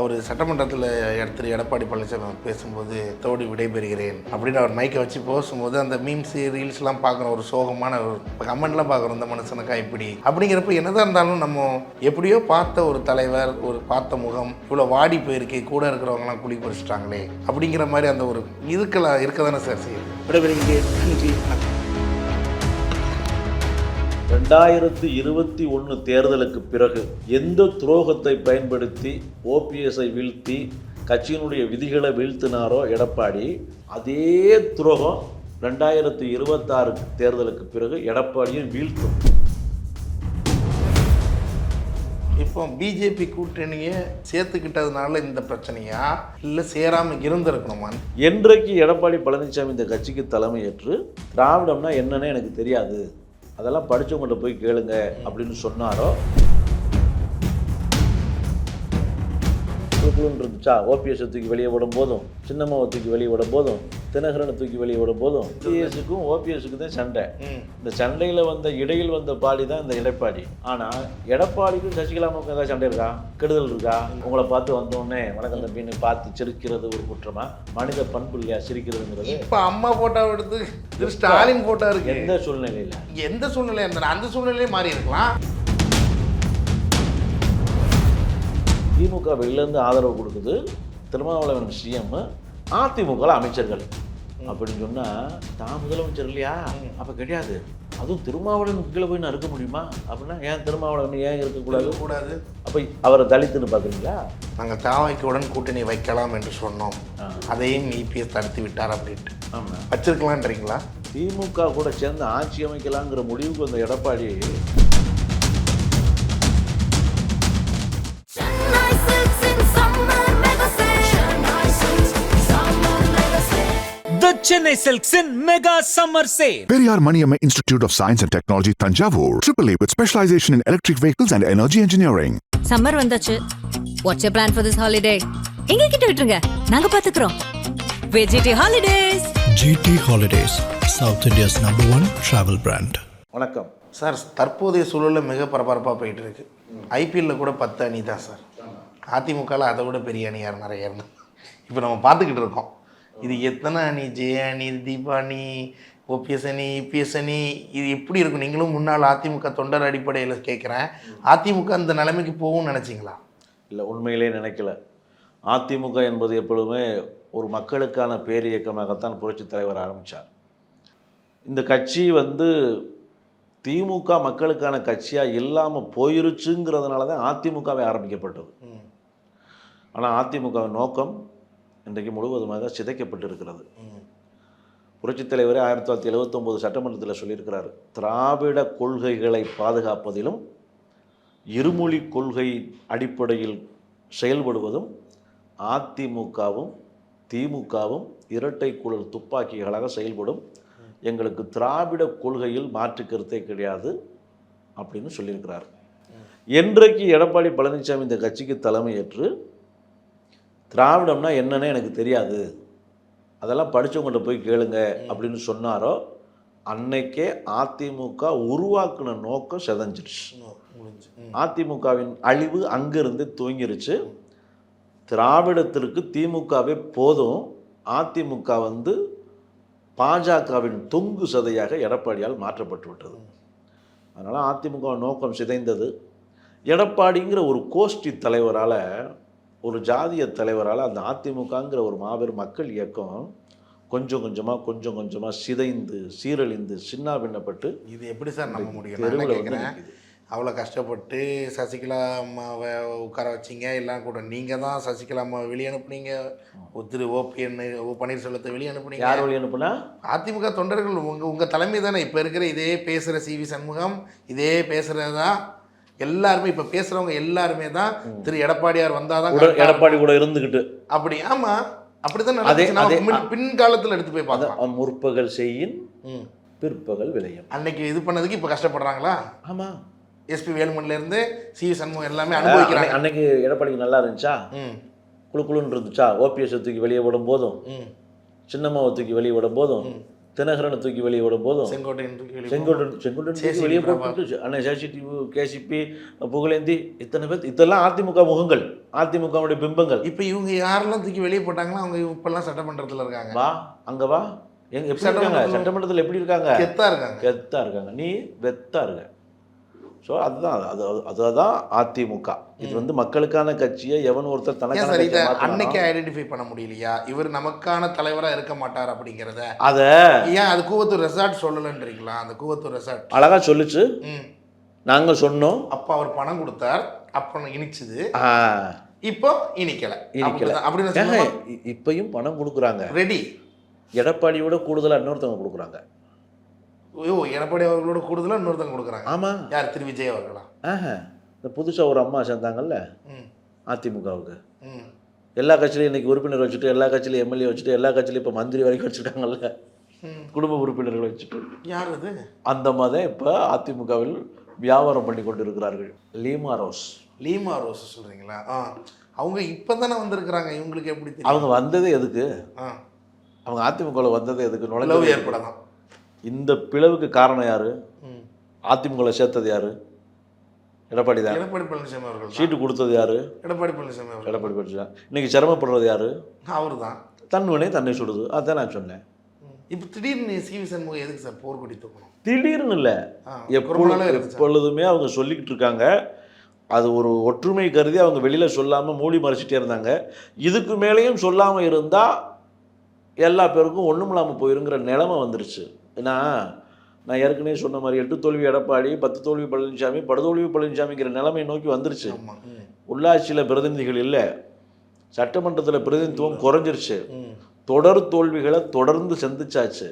அவர் சட்டமன்றத்தில் திரு எடப்பாடி பழனிசாமி பேசும்போது தோடி விடைபெறுகிறேன் அப்படின்னு அவர் மைக்கை வச்சு பேசும்போது அந்த மீம்ஸ் ரீல்ஸ்லாம் பார்க்குறோம், ஒரு சோகமான ஒரு கமெண்ட்லாம் பார்க்குறோம், இந்த மனுஷனுக்கா இப்படி அப்படிங்கிறப்ப என்னதான் இருந்தாலும் நம்ம எப்படியோ பார்த்த ஒரு தலைவர், ஒரு பார்த்த முகம் இவ்வளோ வாடி போயிருக்கு, கூட இருக்கிறவங்கலாம் குழி பறிச்சிட்டாங்களே அப்படிங்கிற மாதிரி அந்த ஒரு இதுக்கெல்லாம் இருக்க தானே சார் செய்யுது. விடைபெறுகிறேன், நன்றி. 2021 தேர்தலுக்கு பிறகு எந்த துரோகத்தை பயன்படுத்தி ஓபிஎஸ்ஐ வீழ்த்தி கட்சியினுடைய விதிகளை வீழ்த்தினாரோ எடப்பாடி, அதே துரோகம் 2026 தேர்தலுக்கு பிறகு எடப்பாடியை வீழ்த்தும். இப்போ பிஜேபி கூட்டணியை சேர்த்துக்கிட்டதுனால இந்த பிரச்சனையா இல்லை சேராமல் இருந்திருக்கணுமா? என்றைக்கு எடப்பாடி பழனிசாமி இந்த கட்சிக்கு தலைமையேற்று திராவிடம்னா என்னன்னு எனக்கு தெரியாது, அதெல்லாம் படித்தவங்கள்ட்ட போய் கேளுங்க அப்படின்னு சொன்னாரோ, இருந்துச்சா ஓபிஎஸ்ஸை தூக்கி வெளியே விடும் போதும், சின்னம்மாவை தூக்கி வெளியே விடும் போதும், தினகரனை தூக்கி வெளியே விடும் போதும் டிஎஸ்க்கும் ஓபிஎஸ்க்கு தான் சண்டை. இந்த சண்டையில் இடையில் வந்த பாடி தான் இந்த எடப்பாடி. ஆனால் எடப்பாடிக்கும் சசிகலாவுக்கும் ஏதாவது சண்டை இருக்கா, கெடுதல் இருக்கா? உங்களை பார்த்து வந்தோடனே வணக்கம் தம்பின்னு பார்த்து சிரிக்கிறது ஒரு குற்றமா? மனித பண்பு இல்லையா சிரிக்கிறதுங்கிறது? இப்போ அம்மா போட்டோ எடுத்து திரு ஸ்டாலின் போட்டோ இருக்கு. எந்த சூழ்நிலையில் அந்த சூழ்நிலையே மாறி இருக்கலாம். திமுக வெளிலேருந்து ஆதரவு கொடுக்குது, திருமாவளவன் சிஎம், அதிமுகவில் அமைச்சர்கள் அப்படின்னு சொன்னால் தான் முதலமைச்சர் இல்லையா? அப்போ கிடையாது. அதுவும் திருமாவளவன் கீழே போய் நான் இருக்க முடியுமா அப்படின்னா, ஏன் திருமாவளவன் ஏன் இருக்கக்கூடாது? அப்போ அவரை தலித்துன்னு பார்க்குறீங்களா? நாங்கள் தாவைக்குடன் கூட்டணி வைக்கலாம் என்று சொன்னோம், அதையும் இபிஎஸ் தடுத்து விட்டார் அப்படின்ட்டு. ஆமாம், வச்சிருக்கலான்றீங்களா? திமுக கூட சேர்ந்து ஆட்சி அமைக்கலாங்கிற முடிவுக்கு வந்த Edappadi The Chennai Silks in Mega Summer Sale. Periyar Maniamma Institute of Science and Technology, Tanjavur. AAA with specialization in electric vehicles and energy engineering. Summer வந்தாச்சு. What's your plan for this holiday? எங்க கிட்ட விட்டுருங்க, நாங்க பாத்துக்கிறோம். GT Holidays. GT Holidays, South India's #1 travel brand. வணக்கம் sir. தற்போதைய சூழலில் மிக பரபரப்பாக போயிட்டு இருக்கு. ஐபிஎல்ல கூட 10 அணி தான் சார். அதிமுகவில் அதை விட பெரிய அணி யார் நிறைய இருந்து இப்போ நம்ம பார்த்துக்கிட்டு இருக்கோம். இது எத்தனை அணி? ஜெய அணி, தீபா அணி, ஓபிஎஸ் அணி, இபிஎஸ் அணி, இது எப்படி இருக்கும்? நீங்களும் முன்னாள் அதிமுக தொண்டர் அடிப்படையில் கேட்குறேன், அதிமுக அந்த நிலைமைக்கு போகும்னு நினச்சிங்களா? இல்லை, உண்மையிலே நினைக்கல. அதிமுக என்பது எப்பொழுதுமே ஒரு மக்களுக்கான பேரியக்கமாகத்தான் புரட்சித் தலைவர் ஆரம்பித்தார். இந்த கட்சி திமுக மக்களுக்கான கட்சியாக இல்லாமல் போயிருச்சுங்கிறதுனால தான் அதிமுகவே ஆரம்பிக்கப்பட்டது. ஆனால் அதிமுகவின் நோக்கம் இன்றைக்கு முழுவதுமாக சிதைக்கப்பட்டிருக்கிறது. புரட்சித் தலைவரே 1979 சட்டமன்றத்தில் சொல்லியிருக்கிறார், திராவிட கொள்கைகளை பாதுகாப்பதிலும் இருமொழி கொள்கை அடிப்படையில் செயல்படுவதும் அதிமுகவும் திமுகவும் இரட்டை குழல் துப்பாக்கிகளாக செயல்படும், எங்களுக்கு திராவிட கொள்கையில் மாற்று கருத்தே கிடையாது அப்படின்னு சொல்லியிருக்கிறார். என்றைக்கு எடப்பாடி பழனிசாமி இந்த கட்சிக்கு தலைமையேற்று திராவிடம்னா என்னன்னு எனக்கு தெரியாது, அதெல்லாம் படித்தவங்கள்ட்ட போய் கேளுங்க அப்படின்னு சொன்னாரோ, அன்னைக்கே அதிமுக உருவாக்குன நோக்கம் செதஞ்சிடுச்சு. அதிமுகவின் அழிவு அங்கிருந்து துவங்கிருச்சு. திராவிடத்திற்கு திமுகவே போதும், அதிமுக பாஜகவின் தொங்கு சதையாக எடப்பாடியால் மாற்றப்பட்டு விட்டது. அதனால் அதிமுக நோக்கம் சிதைந்தது. எடப்பாடிங்கிற ஒரு கோஷ்டி தலைவரால், ஒரு ஜாதிய தலைவரால் அந்த அதிமுகங்கிற ஒரு மாபெரும் மக்கள் இயக்கம் கொஞ்சம் கொஞ்சமாக சிதைந்து சீரழிந்து சின்ன பின்னப்பட்டு, இது எப்படி சார் நம்ப முடியும்? அவ்வளோ கஷ்டப்பட்டு சசிகலா அம்மாவை உட்கார வச்சிங்க, எல்லாம் கூட நீங்கள் தான் சசிகலா அம்மாவை வெளியே அனுப்புனீங்க, திரு பன்னீர்செல்வத்தை வெளியே அனுப்புனீங்க. யார் வெளியே அனுப்புனா? அதிமுக தொண்டர்கள். உங்கள் தலைமை தானே இப்போ இருக்கிற இதே பேசுகிற சிவி சண்முகம், இதே பேசுகிறது தான் எல்லாருமே. இப்போ பேசுகிறவங்க எல்லாருமே தான் திரு எடப்பாடியார் வந்தால் தான் எடப்பாடி கூட இருந்துக்கிட்டு அப்படி. ஆமாம், அப்படி தான் பின்காலத்தில் எடுத்து போய் பார்த்தா முற்பகல் செய்யின் பிற்பகல் விளையும். அன்னைக்கு இது பண்ணதுக்கு இப்போ கஷ்டப்படுறாங்களா? ஆமாம், எஸ்பி வேலுமணிலேருந்து சிவி சண்முகம் எல்லாமே அனுபவிக்கிறாங்க. அன்னைக்கு எடப்பாடிக்கு நல்லா இருந்துச்சா, குழுன்னு இருந்துச்சா? ஓபிஎஸ் தூக்கி வெளியே விடும் போதும், சின்னம்மாவை தூக்கி வெளியே விடும் போதும், தினகரனை தூக்கி வெளியே விடும் போதும் செங்கோட்டையன் தூக்கி வெளியே செங்கோட்டன் தூக்கி சேசிபி வெளியே பிரபா. போட்டு அண்ணன் சேசிடிவி கேசிபி புகழேந்தி இத்தனை பேர் இதெல்லாம் அதிமுக முகங்கள், அதிமுகவுடைய பிம்பங்கள். இப்போ இவங்க யாரெல்லாம் தூக்கி வெளியே போட்டாங்கன்னா அவங்க இப்பெல்லாம் சட்டமன்றத்தில் இருக்காங்க. வா அங்கே வா, எங்க எப்படி இருக்காங்க சட்டமன்றத்தில், எப்படி இருக்காங்க? கெத்தா இருக்காங்க. கெத்தா இருக்காங்க, நீ வெத்தா இருக்க. ஸோ அதுதான் அதுதான் அதிமுக. இது வந்து மக்களுக்கான கட்சியை எவன் ஒருத்தர் தனக்கான சார் இதை கட்சியை மாத்துனானோ, அன்னைக்கு ஐடென்டிஃபை பண்ண முடியலையா இவர் நமக்கான தலைவராக இருக்க மாட்டார் அப்படிங்கிறத? அதை ஏன் அது கூவத்தூர் ரெசார்ட் சொல்லலன்றீங்களா? அந்த கூவத்தூர் ரெசார்ட் அழகா சொல்லுச்சு. ம் நாங்கள் சொன்னோம், அப்போ அவர் பணம் கொடுத்தார், அப்போ இனிச்சுது, ஆ, இப்போ இனிக்கல இனிக்கல. அப்படின்னு இப்பயும் பணம் கொடுக்குறாங்க. ரெடி. எடப்பாடியோட கூடுதலாக இன்னொருத்தவங்க கொடுக்குறாங்க. ஐயோ, எடப்பாடி அவர்களோட கூடுதலாக இன்னொருத்தங்க கொடுக்குறாங்க. ஆமாம். யார்? திரு விஜய் அவர்களா? இந்த புதுசாக ஒரு அம்மா சேர்ந்தாங்கல்ல ம் அதிமுகவுக்கு. ம் எல்லா கட்சியிலையும் இன்றைக்கி உறுப்பினர் வச்சுட்டு, எல்லா கட்சியிலையும் எம்எல்ஏ வச்சுட்டு, எல்லா கட்சியிலையும் இப்போ மந்திரி வரைக்கும் வச்சுருக்காங்கல்ல, குடும்ப உறுப்பினர்கள் வச்சுட்டு. யார் அது? அந்த மாதிரி இப்போ அதிமுகவில் வியாபாரம் பண்ணி கொண்டு இருக்கிறார்கள். Lima rose. லீமா ரோஸ் சொல்கிறீங்களா? அவங்க இப்போ தானே வந்திருக்கிறாங்க, இவங்களுக்கு எப்படி தெரியும்? அவங்க வந்தது எதுக்கு? அவங்க அதிமுகவில் வந்தது எதுக்கு? நுழைவு ஏற்படலாம். இந்த பிளவுக்கு காரணம் யார்? அதிமுகவில் சேர்த்தது யார்? எடப்பாடி தான். எடப்பாடி பழனிசாமி அவர்கள். சீட்டு கொடுத்தது யார்? எடப்பாடி பழனிசாமி அவர்கள். எடப்பாடி பழனிசாமி. இன்னைக்கு சிரமப்படுறது யார்? அவர் தான். தன்வினை தன்னை சுடுது, அதான் நான் சொன்னேன். இப்போ திடீர்னு சிவி சண்முகம் எதுக்கு சார் போர்க்கொடி தூக்கணும்? திடீர்னு இல்லை, எப்பொழுதுமே அவங்க சொல்லிக்கிட்டு இருக்காங்க. அது ஒரு ஒற்றுமை கருதி அவங்க வெளியில் சொல்லாமல் மூடி மறைச்சிட்டே இருந்தாங்க. இதுக்கு மேலேயும் சொல்லாமல் இருந்தால் எல்லா பேருக்கும் ஒன்றும் இல்லாமல் போயிருங்கிற நிலைமை வந்துருச்சு. ஏன்னா நான் ஏற்கனவே சொன்ன மாதிரி 8 தோல்வி எடப்பாடி, 10 தோல்வி பழனிசாமி, படுதோல்வி பழனிசாமிங்கிற நிலைமை நோக்கி வந்துருச்சு. உள்ளாட்சியில் பிரதிநிதிகள் இல்லை, சட்டமன்றத்தில் பிரதிநிதித்துவம் குறைஞ்சிருச்சு, தொடர் தோல்விகளை தொடர்ந்து சந்திச்சாச்சு.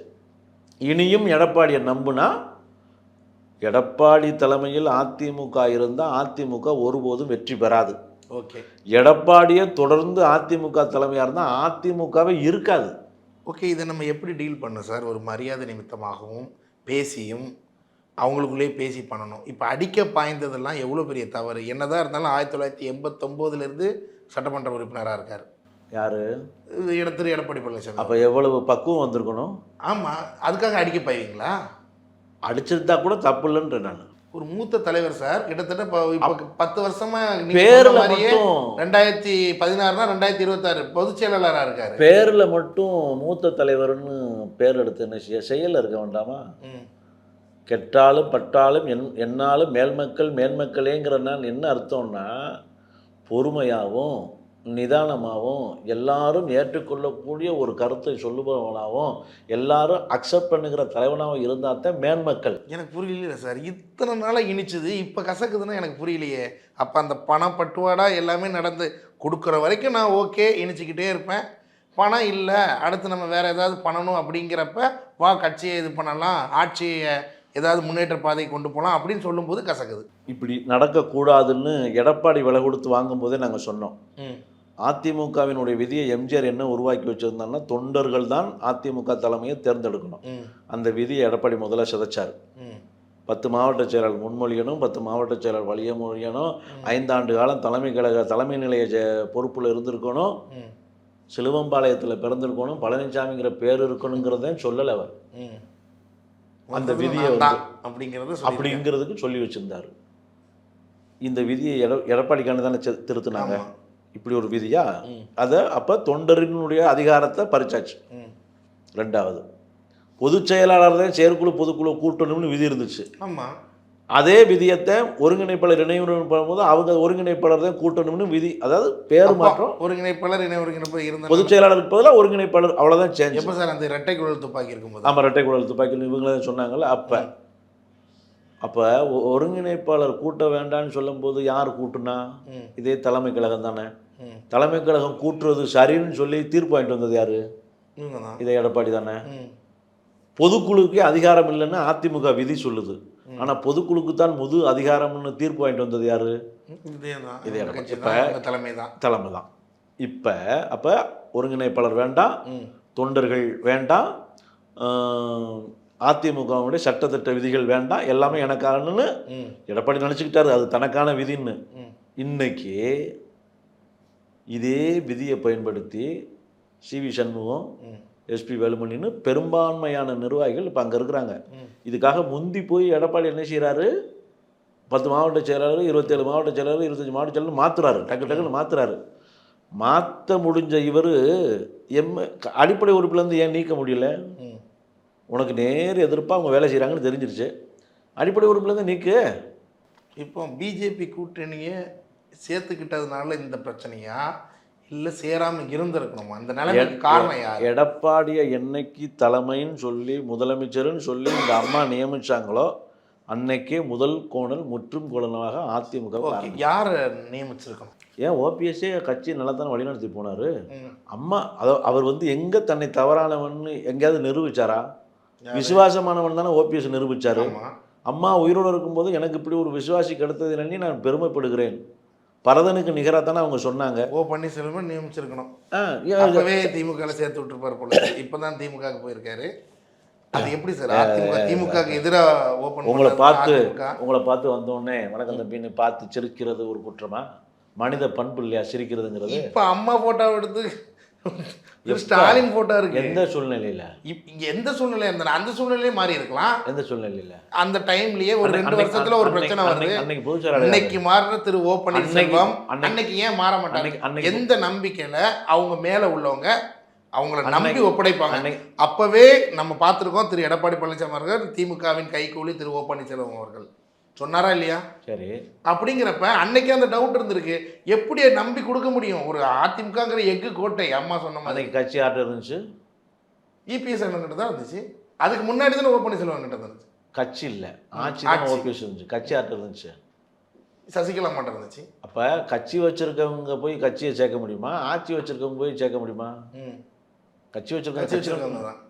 இனியும் எடப்பாடியை நம்புனா, எடப்பாடி தலைமையில் அதிமுக இருந்தால் அதிமுக ஒருபோதும் வெற்றி பெறாது. ஓகே. எடப்பாடியை தொடர்ந்து அதிமுக தலைமையாக இருந்தால் அதிமுகவே இருக்காது. ஓகே, இதை நம்ம எப்படி டீல் பண்ணோம் சார்? ஒரு மரியாதை நிமித்தமாகவும் பேசியும் அவங்களுக்குள்ளேயே பேசி பண்ணணும். இப்போ அடிக்க பாய்ந்ததெல்லாம் எவ்வளோ பெரிய தவறு. என்னதான் இருந்தாலும் 1989 சட்டமன்ற உறுப்பினராக இருக்கார். யார்? திரு எடப்பாடி பழனிசாமி. அப்போ எவ்வளவு பக்குவம் வந்திருக்கணும்? ஆமாம், அதுக்காக அடிக்க பாய்வீங்களா? அடிச்சிருந்தா கூட தப்பு இல்லைன்ற நான். ஒரு மூத்த தலைவர் சார், கிட்டத்தட்ட இப்போ 10 வருஷமா பேரில் மாதிரியே மட்டும் 2016 2026 பொதுச் செயலாளராக இருக்காரு. பேரில் மட்டும் மூத்த தலைவர்னு பேர் எடுத்து என்ன செயலில் இருக்க வேண்டாமா? கெட்டாலும் பட்டாலும் என்னாலும் மேன்மக்களேங்கிற நான் என்ன அர்த்தம்னா, பொறுமையாகவும் நிதானமாகவும் எல்லாரும் ஏற்றுக்கொள்ளக்கூடிய ஒரு கருத்தை சொல்லுபவனாகவும் எல்லாரும் அக்செப்ட் பண்ணுகிற தலைவனாகவும் இருந்தால் தான் மேன்மக்கள். எனக்கு புரியல சார், இத்தனை நாளாக இனிச்சது இப்போ கசக்குதுன்னா எனக்கு புரியலையே. அப்போ அந்த பணம் பட்டுவாடா எல்லாமே நடந்து கொடுக்குற வரைக்கும் நான் ஓகே இனிச்சிக்கிட்டே இருப்பேன். பணம் இல்லை, அடுத்து நம்ம வேறு ஏதாவது பண்ணணும் அப்படிங்கிறப்ப வா கட்சியை இது பண்ணலாம், ஆட்சியை ஏதாவது முன்னேற்ற பாதை கொண்டு போகலாம் அப்படின்னு சொல்லும்போது கசக்குது. இப்படி நடக்கக்கூடாதுன்னு எடப்பாடி விலை கொடுத்து வாங்கும்போதே நாங்கள் சொன்னோம். அதிமுகவினுடைய விதியை எம்ஜிஆர் என்ன உருவாக்கி வச்சுருந்தாங்கன்னா, தொண்டர்கள் தான் அதிமுக தலைமையை தேர்ந்தெடுக்கணும். அந்த விதியை எடப்பாடி முதல்ல சிதைச்சார். 10 மாவட்ட செயலாளர் முன்மொழியணும், 10 மாவட்ட செயலாளர் வழிய மொழியணும், 5 ஆண்டு காலம் தலைமை நிலைய பொறுப்பில் இருந்திருக்கணும், சிலுவம்பாளையத்தில் பிறந்திருக்கணும், பழனிசாமிங்கிற பேர் இருக்கணுங்கிறத சொல்லலை அவர். அந்த விதியை அப்படிங்கிறதுக்கு சொல்லி வச்சுருந்தார். இந்த விதியை எடப்பாடிக்கான தானே திருத்தினாங்க. இப்படி ஒரு விதியா? அதை அப்போ தொண்டரினுடைய அதிகாரத்தை பறிச்சாச்சு. 2வது, பொதுச் செயலாளர் தான் செயற்குழு பொதுக்குழு கூட்டணும்னு விதி இருந்துச்சு. ஆமாம், அதே விதியத்தை ஒருங்கிணைப்பாளர் இணை பண்ணும்போது அவங்க ஒருங்கிணைப்பாளர் தான் கூட்டணும்னு விதி. அதாவது பேர் மாற்றம், ஒருங்கிணைப்பாளர் இணை ஒருங்கிணைப்பாளர் இருந்தால் பொதுச் செயலாளருக்கு பதிலாக ஒருங்கிணைப்பாளர், அவ்வளோதான் சேஞ்ச். எப்போ சார் அந்த இரட்டை குழல் துப்பாக்கி இருக்கும்போது? ஆமாம், இரட்டை குழல் துப்பாக்கி இவங்களே சொன்னாங்கல்ல. அப்போ ஒருங்கிணைப்பாளர் கூட்ட வேண்டான்னு சொல்லும்போது யார் கூட்டுனா? இதே தலைமை கழகம் தானே. தலைமை கழகம் கூட்டுறது சரின்னு சொல்லி தீர்ப்பு வாங்கிட்டு வந்தது யாரு? இதே எடப்பாடி தானே. பொதுக்குழுக்கே அதிகாரம் இல்லைன்னு அதிமுக விதி சொல்லுது. ஆனால் பொதுக்குழுக்கு தான் அதிகாரம்னு தீர்ப்பு வாங்கிட்டு வந்தது யாரு? இதே எடப்பாடி. இப்போ தலைமை தான். இப்போ அப்போ ஒருங்கிணைப்பாளர் வேண்டாம், தொண்டர்கள் வேண்டாம், அதிமுகவுடைய சட்டத்திட்ட விதிகள் வேண்டாம், எல்லாமே எனக்கானன்னு எடப்பாடி நினச்சிக்கிட்டாரு. அது தனக்கான விதின்னு. இன்னைக்கு இதே விதியை பயன்படுத்தி சிவி சண்முகம் எஸ்பி வேலுமணின்னு பெரும்பான்மையான நிர்வாகிகள் இப்போ அங்கே இருக்கிறாங்க. இதுக்காக முந்தி போய் எடப்பாடி என்ன செய்கிறாரு, 10 மாவட்ட செயலாளர், 27 மாவட்ட செயலாளர், 25 மாவட்ட செயலாளர் மாற்றுறாரு, டக்குன்னு மாற்றுறாரு. மாற்ற முடிஞ்ச இவர் அடிப்படை உறுப்பிலேருந்து ஏன் நீக்க முடியல? உனக்கு நேர் எதிர்ப்பாக அவங்க வேலை செய்கிறாங்கன்னு தெரிஞ்சிருச்சு, அடிப்படை உறுப்பிலேருந்து நீக்கு. இப்போ பிஜேபி கூட்டணியை சேர்த்துக்கிட்டதுனால இந்த பிரச்சனையா, இல்லை சேராமல் இருந்திருக்கணுமா? அந்த நிலைமைக்கு காரணம் யார்? எடப்பாடியை என்னைக்கு தலைமைன்னு சொல்லி முதலமைச்சர்னு சொல்லி இந்த அம்மா நியமிச்சாங்களோ அன்னைக்கே முதல் கோணல் முற்றும் கோணலாக அதிமுக. யாரை நியமிச்சிருக்கணும்? ஏன் ஓபிஎஸ்ஸே கட்சி நல்லா தானே வழிநடத்தி போனார். அம்மா அவர் வந்து எங்கே தன்னை தவறானவன்னு எங்கேயாவது நிரூபிச்சாரா? விசுவாசமானவன் தானே ஓபிஎஸ் நிரூபிச்சாரு. அம்மா உயிரோடு இருக்கும்போது எனக்கு இப்படி ஒரு விசுவாசி கிடைத்தது என்னன்னு நான் பெருமைப்படுகிறேன். பரதனுக்கு நிகராக தானே அவங்க சொன்னாங்க. ஓ பன்னீர்செல்வம் நியமிச்சிருக்கணும். திமுக சேர்த்து விட்டுருப்பார் போல. இப்போதான் திமுக போயிருக்காரு. அது எப்படி சார் திமுகக்கு எதிராக ஓப்பன் உங்களை பார்த்து வந்தோடனே வணக்கம் தம்பின்னு பார்த்து சிரிக்கிறது ஒரு குற்றமா? மனித பண்பு இல்லையா சிரிக்கிறதுங்கிறது? இப்போ அம்மா போட்டோ எடுத்து ஸ்டாலின் போட்டோ இருக்கு. எந்த சூழ்நிலையில? எந்த சூழ்நிலை? அந்த சூழ்நிலையே மாறி இருக்கலாம். எந்த சூழ்நிலையில? அந்த டைம்லயே ஒரு 2 வருஷத்துல ஒரு பிரச்சனை வருது. அன்னைக்கு பொதுச்செயலாளர் இன்னைக்கு மாறின திரு ஓ பன்னீர்செல்வம் அன்னைக்கு ஏன் மாற மாட்டாங்க? எந்த நம்பிக்கையில அவங்க மேல உள்ளவங்க அவங்கள நம்பி ஒப்படைப்பாங்க? அப்பவே நம்ம பார்த்துருக்கோம். திரு எடப்பாடி பழனிசாமி அவர்கள் திமுகவின் கைகூலி திரு ஓ பன்னீர்செல்வம் அவர்கள் சொன்னாரா இல்லையா? சரி. அப்படிங்கிறப்ப அன்னைக்கு அந்த டவுட் இருந்திருக்கு. எப்படி நம்பி கொடுக்க முடியும்? ஒரு அதிமுகங்கிற எஃகு கோட்டை அம்மா சொன்ன மாதிரி கட்சி ஆட்டம் இருந்துச்சு. இபிஎஸ் கிட்ட தான் இருந்துச்சு. அதுக்கு முன்னாடி தானே ஓ பன்னீர்செல்வம் கிட்ட இருந்துச்சு. கட்சி இல்லை, ஆட்சி தான் ஓபிஎஸ் இருந்துச்சு. கட்சி ஆட்டம் இருந்துச்சு. சசிகலா மாட்டம் இருந்துச்சு. அப்போ கட்சி வச்சிருக்கவங்க போய் கட்சியை சேர்க்க முடியுமா? ஆட்சி வச்சிருக்கவங்க போய் சேர்க்க முடியுமா? கட்சி வச்சிருக்கவங்க தான்.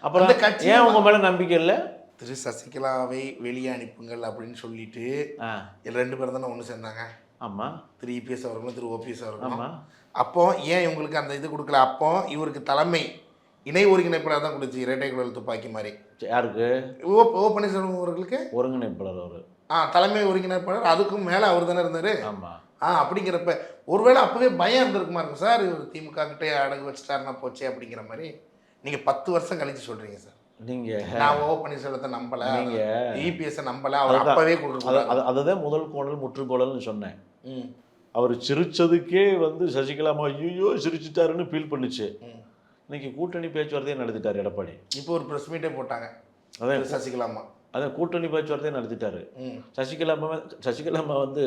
அப்புறம் ஏன் உங்க மேல நம்பிக்கை இல்லை? திரு சசிகலாவை வெளியே அனுப்புங்கள் அப்படின்னு சொல்லிட்டு 2 பேரும் தானே ஒன்று சேர்ந்தாங்க. ஆமாம். திரு இபிஎஸ் அவர்களும் திரு ஓபிஎஸ் அவர்களும். அப்போ ஏன் இவங்களுக்கு அந்த இது கொடுக்கல? அப்போ இவருக்கு தலைமை இணை ஒருங்கிணைப்பாளர் தான் கொடுத்து இரட்டை குழல் துப்பாக்கி மாதிரி. யாருக்கு? ஓ பன்னீர்செல்வம் அவர்களுக்கு ஒருங்கிணைப்பாளர் அவர். தலைமை ஒருங்கிணைப்பாளர். அதுக்கும் மேலே அவர் தானே இருந்தார். ஆமாம். அப்படிங்கிறப்ப ஒருவேளை அப்போவே பயம் இருந்திருக்குமா இருக்கும் சார், இவர் திமுக கிட்டே அடகு வச்சுட்டாருன்னா போச்சே அப்படிங்கிற மாதிரி. நீங்கள் 10 வருஷம் கழிச்சு சொல்கிறீங்க சார். நான் ஓ பன்னீர்செல்வத்தை நம்பலை, நீங்கள் இபிஎஸ் நம்பலை, அவர் அப்பவே கொடுக்குறாரு. அதுதான் முதல் கோணல் முற்றுக்கோணல்னு சொன்னேன். அவர் சிரிச்சதுக்கே வந்து சசிகலாமா ஐயோ சிரிச்சுட்டாருன்னு ஃபீல் பண்ணுச்சு. இன்னைக்கு கூட்டணி பேச்சுவார்த்தையே நடத்திட்டார் எடப்பாடி. இப்போ ஒரு ப்ரெஸ் மீட்டே போட்டாங்க. அதான் சசிகலாமா அதான் கூட்டணி பேச்சுவார்த்தையே நடத்திட்டாரு. சசிகலாமா வந்து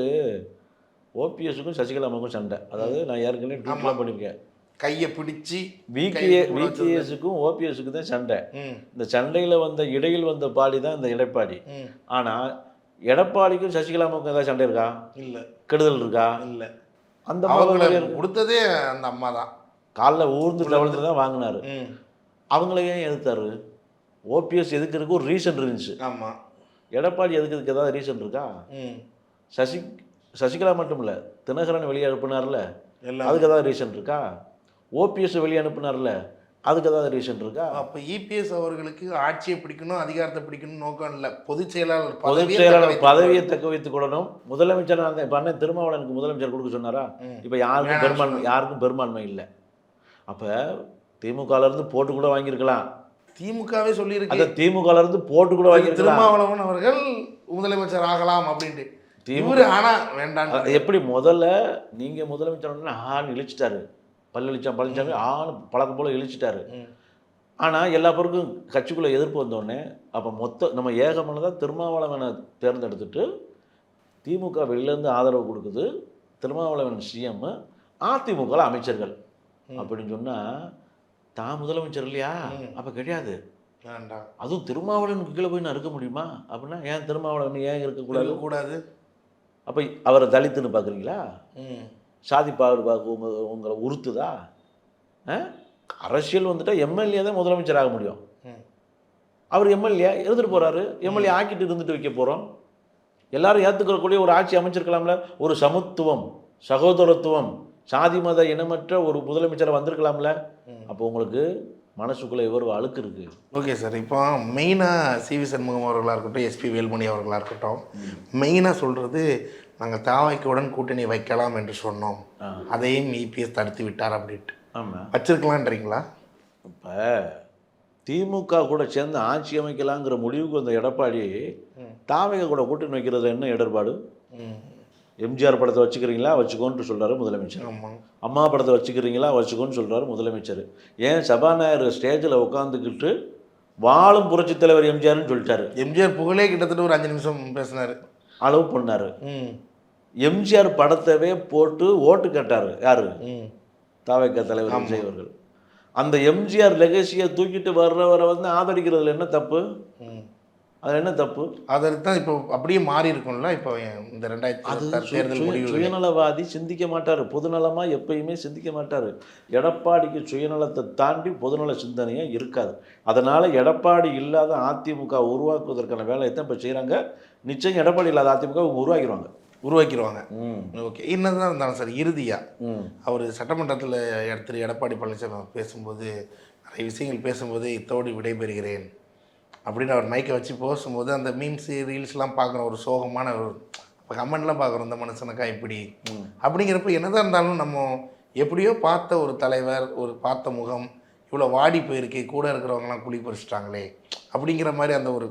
ஓபிஎஸ்க்கும் சசிகலாமாவுக்கும் சண்டை. அதாவது நான் ஏற்கனவே ட்வீட்லாம் பண்ணியிருக்கேன். கையை பிடிச்சி விகேஎஸ்க்கும் ஓபிஎஸ்க்கு தான் சண்டை. இந்த சண்டையில் இடையில் வந்த பாடி தான் இந்த எடப்பாடி. ஆனால் எடப்பாடிக்கும் சசிகலாமாவுக்கும் ஏதாவது சண்டை இருக்கா? இல்லை. கெடுதல் இருக்கா? இல்லை. அந்த கொடுத்ததே அந்த அம்மா தான். காலில் ஊர்ந்து தவழ்ந்து தான் வாங்கினாரு. அவங்கள ஏன் எதிர்த்தாரு? ஓபிஎஸ் எதுக்கிறதுக்கு ஒரு ரீசன் இருந்துச்சு. ஆமாம். எடப்பாடி எதுக்கிறதுக்கு ஏதாவது ரீசன் இருக்கா? சசிகலா மட்டும் இல்லை, தினகரன் வெளியே அனுப்புனார்ல, அதுக்கு ஏதாவது ரீசன் இருக்கா? ஓபிஎஸ் வெளியே அனுப்புனார்ல, அதுக்கு ஏதாவது ரீசன் இருக்கா? அப்போ இபிஎஸ் அவர்களுக்கு ஆட்சியை பிடிக்கணும், அதிகாரத்தை பிடிக்கணும் நோக்கம் இல்லை. பொதுச் செயலாளர் பதவியை தக்க வைத்துக் கொள்ளணும். முதலமைச்சர் இப்போ அண்ணன் திருமாவளவனுக்கு முதலமைச்சர் கொடுக்க சொன்னாரா? இப்போ யாருக்கும் பெரும்பான்மை இல்லை. அப்போ திமுகலேருந்து போட்டு கூட வாங்கியிருக்கலாம். திமுகவே சொல்லியிருக்கு. திமுகலேருந்து போட்டு கூட வாங்கியிருக்கலாம். திருமாவளவன் அவர்கள் முதலமைச்சர் ஆகலாம் அப்படின்ட்டு. இவரு ஆனா வேண்டாம். எப்படி முதல்ல நீங்க முதலமைச்சர் ஆன்னு இழிச்சிட்டாரு, பழனிசாமி ஆண் பழக்கம் போல இழிச்சிட்டாரு. ஆனால் எல்லா பேருக்கும் கட்சிக்குள்ளே எதிர்ப்பு வந்தோடனே அப்போ நம்ம ஏகமானதாக திருமாவளவனை தேர்ந்தெடுத்துட்டு திமுக வெளிலேருந்து ஆதரவு கொடுக்குது. திருமாவளவன் சிஎம், அதிமுகவில் அமைச்சர்கள் அப்படின்னு சொன்னால் தான் முதலமைச்சர் இல்லையா? அப்போ கிடையாது. அதுவும் திருமாவளவனுக்கு கீழே போய் நான் இருக்க முடியுமா? அப்படின்னா ஏன் திருமாவளவன் ஏன் இருக்கக்கூடாது? அப்போ அவரை தலித்துன்னு பார்க்குறீங்களா? சாதி பாகுபாடு உங்களை உறுத்துதா? அரசியல் வந்துட்டால் எம்எல்ஏ தான் முதலமைச்சர் ஆக முடியும். அவர் எம்எல்ஏ இருந்துட்டு போகிறாரு, எம்எல்ஏ ஆக்கிட்டு இருந்துட்டு வைக்க போகிறோம். எல்லாரும் ஏற்றுக்கக்கூடிய ஒரு ஆட்சி அமைச்சிருக்கலாம்ல. ஒரு சமத்துவம், சகோதரத்துவம், சாதி மத இனமற்ற ஒரு முதலமைச்சரை வந்திருக்கலாம்ல. அப்போ உங்களுக்கு மனசுக்குள்ளே எவ்வளவு அழுக்கு இருக்குது. Okay sir. இப்போ மெயினாக சிவி சண்முகம் அவர்களாக இருக்கட்டும், எஸ்பி வேலுமணி அவர்களாக இருக்கட்டும், மெயினாக சொல்கிறது நாங்கள் தாவைக்குடன் கூட்டணி வைக்கலாம் என்று சொன்னோம், அதையும் இபிஎஸ் தடுத்து விட்டார் அப்படின்ட்டு. ஆமாம். வச்சிருக்கலான்றீங்களா? இப்போ திமுக கூட சேர்ந்து ஆட்சி அமைக்கலாங்கிற முடிவுக்கு வந்த எடப்பாடி தாவேக கூட கூட்டணி வைக்கிறதுல என்ன இடர்பாடு? எம்ஜிஆர் படத்தை வச்சுக்கிறீங்களா வச்சுக்கோன்னு சொல்கிறாரு முதலமைச்சர். அம்மா படத்தை வச்சுக்கிறீங்களா வச்சுக்கோன்னு சொல்கிறாரு முதலமைச்சர். ஏன் சபாநாயகர் ஸ்டேஜில் உட்காந்துக்கிட்டு வாழும் புரட்சி தலைவர் எம்ஜிஆர்னு சொல்லிட்டாரு. எம்ஜிஆர் புகழே கிட்டத்தட்ட ஒரு 5 நிமிஷம் பேசினார், அளவு பண்ணார். எம்ஜிஆர் படத்தவே போட்டு ஓட்டு கேட்டார் யார்? தாவேக தலைவர் விஜய் அவர்கள். அந்த எம்ஜிஆர் லெகசியை தூக்கிட்டு வர்றவரை வந்து ஆதரிக்கிறதுல என்ன தப்பு? அது என்ன தப்பு? அதற்கு தான் இப்போ அப்படியே மாறி இருக்கும்ல. இப்போ இந்த 2026 தேர்தல் முடிவு சுயநலவாதி சிந்திக்க மாட்டார், பொதுநலமாக எப்பயுமே சிந்திக்க மாட்டார். எடப்பாடிக்கு சுயநலத்தை தாண்டி பொதுநல சிந்தனையே இருக்காது. அதனால் எடப்பாடி இல்லாத அதிமுக உருவாக்குவதற்கான வேலையை தான் இப்போ செய்கிறாங்க. நிச்சயம் எடப்பாடி இல்லாத அதிமுக உருவாக்கிடுவாங்க. ஓகே. என்னதான் இருந்தாலும் சார், இறுதியாக அவர் சட்டமன்றத்தில் திரு எடப்பாடி பழனிசாமி பேசும்போது நிறைய விஷயங்கள் பேசும்போது இத்தோடு விடைபெறுகிறேன் அப்படின்னு அவர் மைக்கை வச்சு பேசும்போது அந்த மீம்ஸ் ரீல்ஸ்லாம் பார்க்குறோம், ஒரு சோகமான ஒரு இப்போ கமெண்ட்லாம் பார்க்குறோம், இந்த மனுஷனுக்கா இப்படி அப்படிங்கிறப்ப என்னதான் இருந்தாலும் நம்ம எப்படியோ பார்த்த ஒரு தலைவர், ஒரு பார்த்த முகம் இவ்வளோ வாடி போயிருக்கு, கூட இருக்கிறவங்களாம் குழி பறிச்சிட்டாங்களே அப்படிங்கிற மாதிரி அந்த ஒரு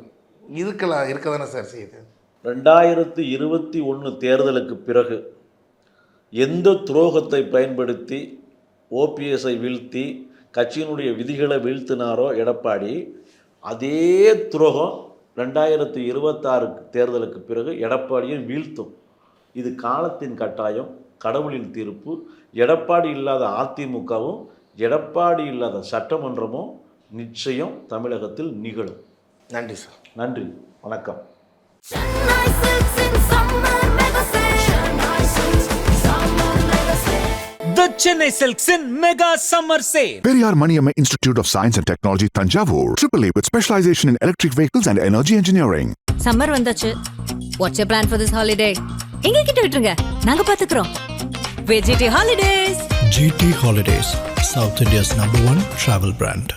இருக்க தானே சார் செய்யுது. 2021 தேர்தலுக்கு பிறகு எந்த துரோகத்தை பயன்படுத்தி ஓபிஎஸ்ஐ வீழ்த்தி கட்சியினுடைய விதிகளை வீழ்த்தினாரோ எடப்பாடி, அதே துரோகம் 2026 தேர்தலுக்கு பிறகு எடப்பாடியை வீழ்த்தும். இது காலத்தின் கட்டாயம், கடவுளின் தீர்ப்பு. எடப்பாடி இல்லாத அதிமுகவும் எடப்பாடி இல்லாத சட்டமன்றமும் நிச்சயம் தமிழகத்தில் நிகழும். நன்றி சார். நன்றி, வணக்கம். The Chennai Silks in Mega Summer Sale. Periyar Maniamma Institute of Science and Technology, Tanjavur. AAA with specialization in electric vehicles and energy engineering. Summer வந்தாச்சு. What's your plan for this holiday? எங்க கிட்ட விட்டுருங்க, நாங்க பாத்துக்கிறோம். VGT Holidays. GT Holidays, South India's #1 travel brand.